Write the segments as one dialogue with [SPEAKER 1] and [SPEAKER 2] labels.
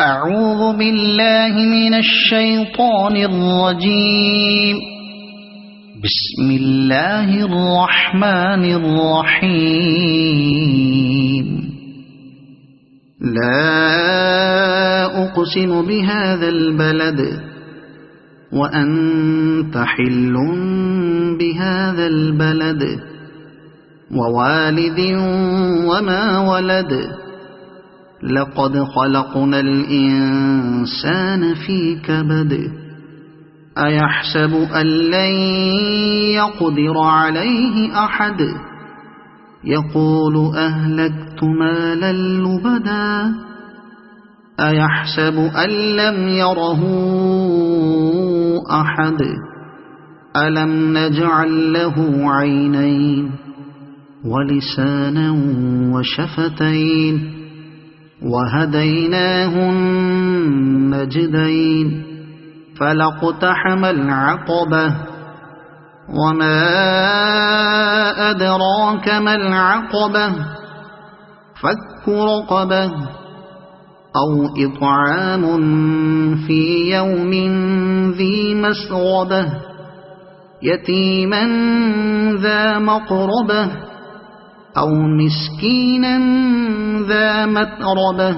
[SPEAKER 1] أعوذ بالله من الشيطان الرجيم. بسم الله الرحمن الرحيم. لا أقسم بهذا البلد وأنت حل بهذا البلد ووالد وما ولد لقد خلقنا الإنسان في كبد أيحسب أن لن يقدر عليه أحد يقول أهلكت مالا لبدا أيحسب أن لم يره أحد ألم نجعل له عينين ولسانا وشفتين وهديناه النجدين فلاقتحم العقبة وما أدراك ما العقبة فك رقبة أو إطعام في يوم ذي مسغبة يتيما ذا مقربة أو مسكينا ذا متربة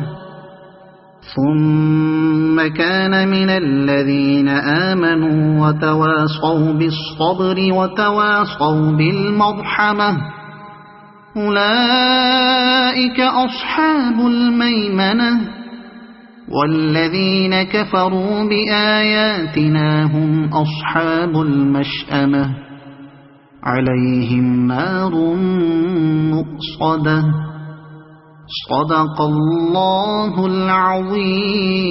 [SPEAKER 1] ثم كان من الذين آمنوا وتواصوا بالصبر وتواصوا بالمرحمة أولئك أصحاب الميمنة والذين كفروا بآياتنا هم أصحاب المشأمة عليهم نار مؤصدة صدق الله العظيم.